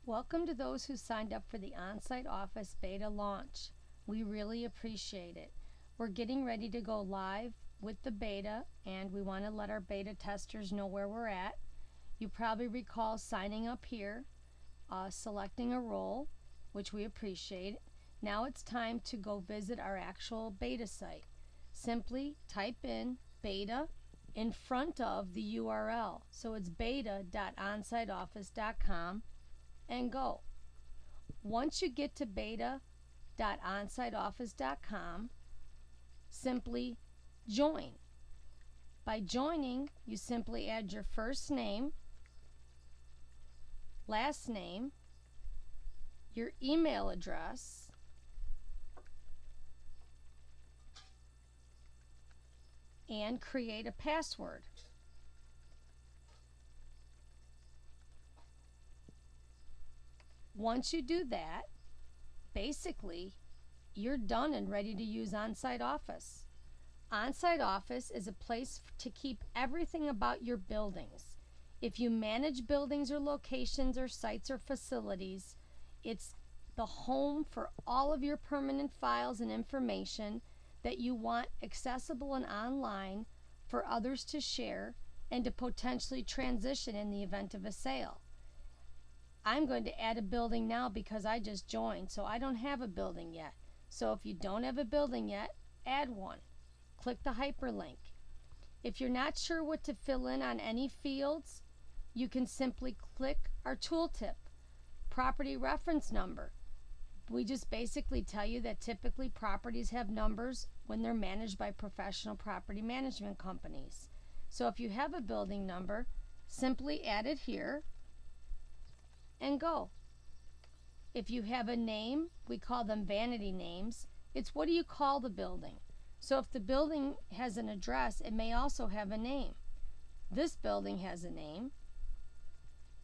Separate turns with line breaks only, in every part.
Welcome to those who signed up for the OnSite Office beta launch. We really appreciate it. We're getting ready to go live with the beta, and we want to let our beta testers know where we're at. You probably recall signing up here, selecting a role, which we appreciate. Now it's time to go visit our actual beta site. Simply type in beta in front of the URL. So it's beta.onsiteoffice.com and go. Once you get to beta.onsiteoffice.com, simply join. By joining, you simply add your first name, last name, your email address, and create a password. Once you do that, basically, you're done and ready to use OnSiteOffice. OnSiteOffice is a place to keep everything about your buildings. If you manage buildings or locations or sites or facilities, it's the home for all of your permanent files and information that you want accessible and online for others to share and to potentially transition in the event of a sale. I'm going to add a building now because I just joined, so I don't have a building yet. So if you don't have a building yet, add one. Click the hyperlink. If you're not sure what to fill in on any fields, you can simply click our tooltip, property reference number. We just basically tell you that typically properties have numbers when they're managed by professional property management companies. So if you have a building number, simply add it here and go. If you have a name, we call them vanity names. It's what do you call the building? So if the building has an address, it may also have a name. This building has a name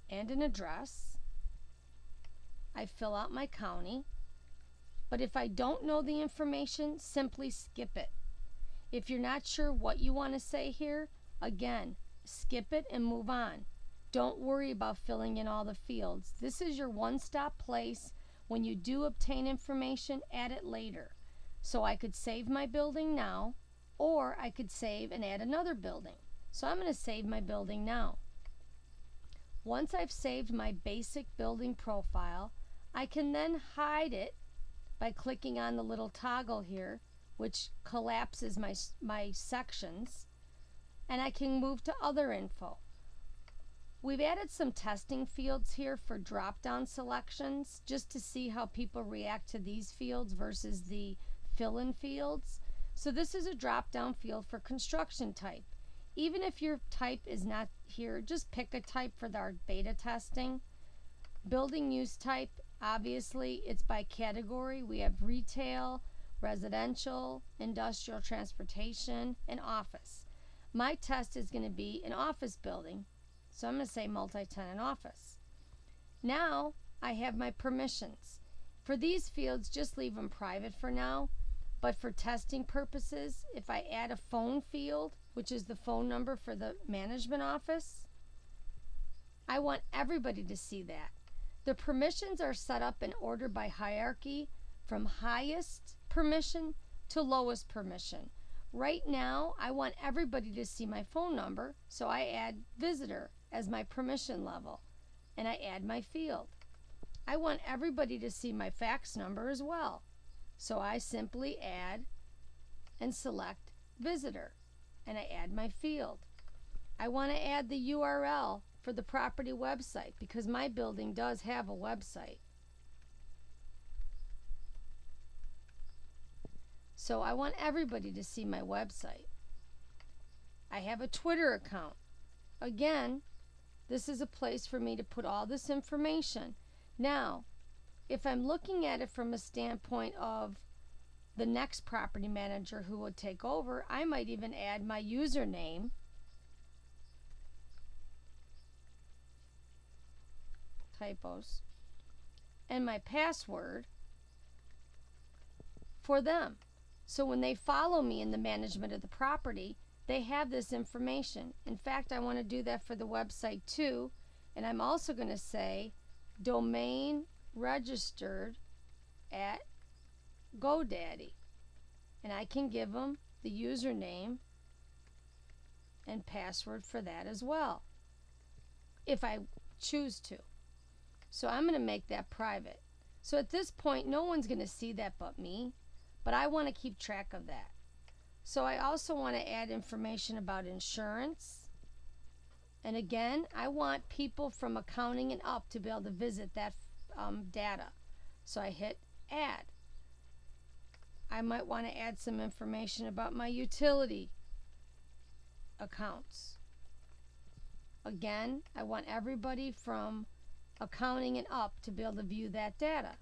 and an address. I fill out my county, but if I don't know the information, simply skip it. If you're not sure what you want to say here, again, skip it and move on. Don't worry about filling in all the fields. This is your one-stop place. When you do obtain information, add it later. So I could save my building now, or I could save and add another building. So I'm going to save my building now. Once I've saved my basic building profile, I can then hide it by clicking on the little toggle here, which collapses my sections, and I can move to other info. We've added some testing fields here for drop-down selections just to see how people react to these fields versus the fill-in fields. So this is a drop-down field for construction type. Even if your type is not here, just pick a type for our beta testing. Building use type, obviously, it's by category. We have retail, residential, industrial, transportation, and office. My test is going to be an office building. So I'm going to say multi-tenant office. Now I have my permissions. For these fields, just leave them private for now. But for testing purposes, if I add a phone field, which is the phone number for the management office, I want everybody to see that. The permissions are set up in order by hierarchy from highest permission to lowest permission. Right now, I want everybody to see my phone number, so I add visitor as my permission level, and I add my field. I want everybody to see my fax number as well, so I simply add and select visitor, and I add my field. I want to add the URL for the property website because my building does have a website. So I want everybody to see my website. I have a Twitter account. Again, this is a place for me to put all this information. Now, if I'm looking at it from a standpoint of the next property manager who will take over, I might even add my username, typos, and my password for them. So when they follow me in the management of the property, they have this information. In fact, I want to do that for the website too, and I'm also going to say domain registered at GoDaddy. And I can give them the username and password for that as well, if I choose to. So I'm going to make that private. So at this point, no one's going to see that but me, but I want to keep track of that. So I also want to add information about insurance. And again, I want people from accounting and up to be able to visit that data. So I hit add. I might want to add some information about my utility accounts. Again, I want everybody from accounting and up to be able to view that data.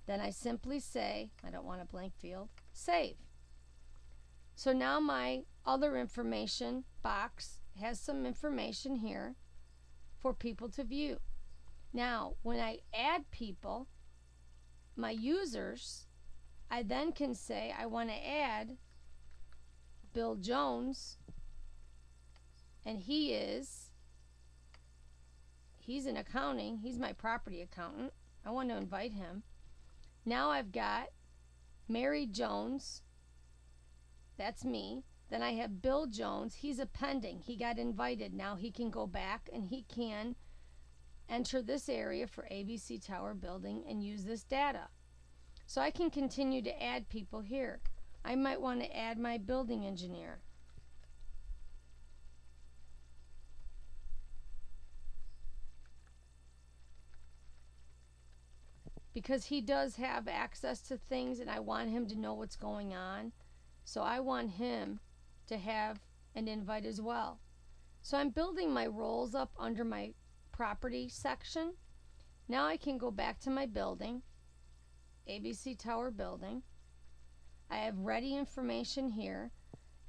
Then I simply say, I don't want a blank field, save. So now my other information box has some information here for people to view. Now, when I add people, my users, I then can say I want to add Bill Jones, and he's in accounting, he's my property accountant. I want to invite him. Now I've got Mary Jones, that's me. Then I have Bill Jones, he's a pending, he got invited. Now he can go back and he can enter this area for ABC Tower Building and use this data. So I can continue to add people here. I might want to add my building engineer. Because he does have access to things and I want him to know what's going on. So I want him to have an invite as well. So I'm building my roles up under my property section. Now I can go back to my building, ABC Tower Building. I have ready information here.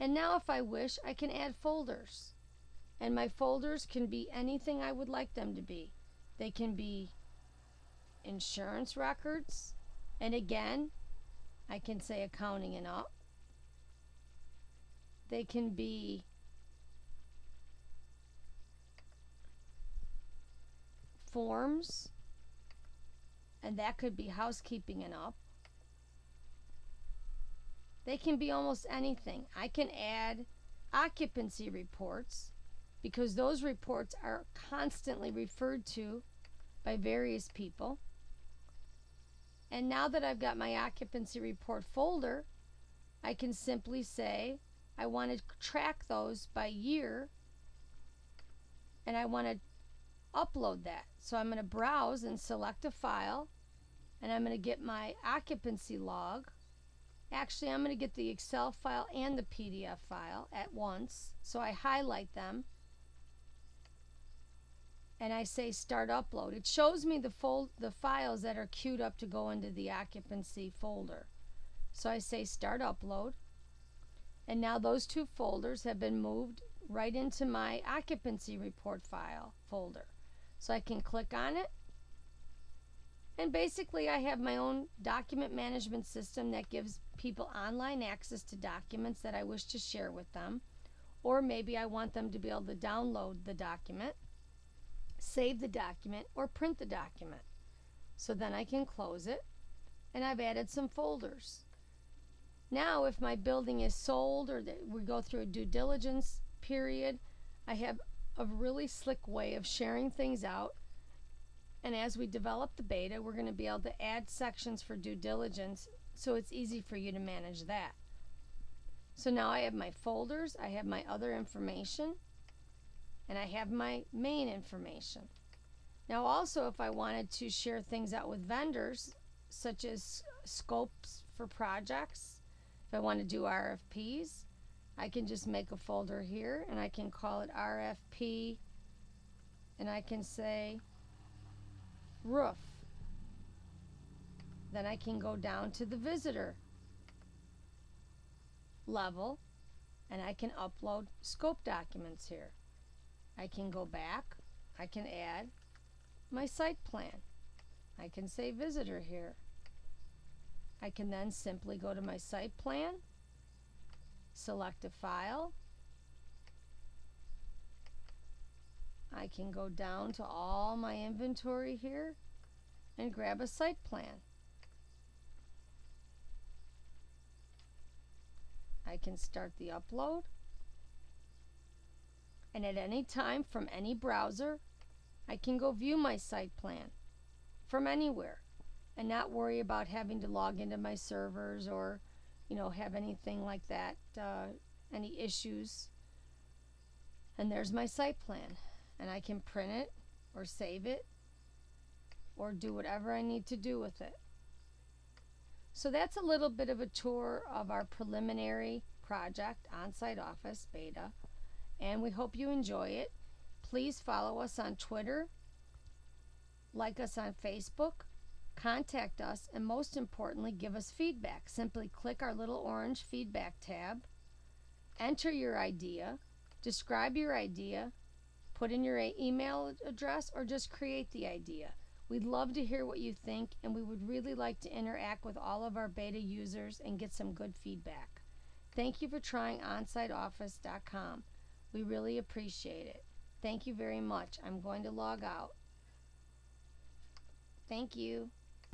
And now if I wish, I can add folders. And my folders can be anything I would like them to be. They can be insurance records, and again I can say accounting and up. They can be forms, and that could be housekeeping and up. They can be almost anything. I can add occupancy reports because those reports are constantly referred to by various people. And now that I've got my occupancy report folder, I can simply say I want to track those by year and I want to upload that. So I'm going to browse and select a file, and I'm going to get my occupancy log. Actually, I'm going to get the Excel file and the PDF file at once. So I highlight them and I say start upload. It shows me the files that are queued up to go into the occupancy folder. So I say start upload, and now those two folders have been moved right into my occupancy report file folder. So I can click on it, and basically I have my own document management system that gives people online access to documents that I wish to share with them, or maybe I want them to be able to download the document, save the document, or print the document. So then I can close it, and I've added some folders. Now if my building is sold or that we go through a due diligence period, I have a really slick way of sharing things out. And as we develop the beta, we're going to be able to add sections for due diligence, so it's easy for you to manage that. So now I have my folders, I have my other information, and I have my main information. Now also, if I wanted to share things out with vendors, such as scopes for projects, if I want to do RFPs, I can just make a folder here and I can call it RFP, and I can say roof. Then I can go down to the visitor level and I can upload scope documents here. I can go back, I can add my site plan. I can say visitor here. I can then simply go to my site plan, select a file. I can go down to all my inventory here and grab a site plan. I can start the upload, and at any time from any browser I can go view my site plan from anywhere and not worry about having to log into my servers or have anything like that, any issues. And there's my site plan, and I can print it or save it or do whatever I need to do with it. So that's a little bit of a tour of our preliminary project, OnSiteOffice Beta, and we hope you enjoy it. Please follow us on Twitter, like us on Facebook, contact us, and most importantly, give us feedback. Simply click our little orange feedback tab, enter your idea, describe your idea, put in your email address, or just create the idea. We'd love to hear what you think, and we would really like to interact with all of our beta users and get some good feedback. Thank you for trying OnSiteOffice.com. We really appreciate it. Thank you very much. I'm going to log out. Thank you.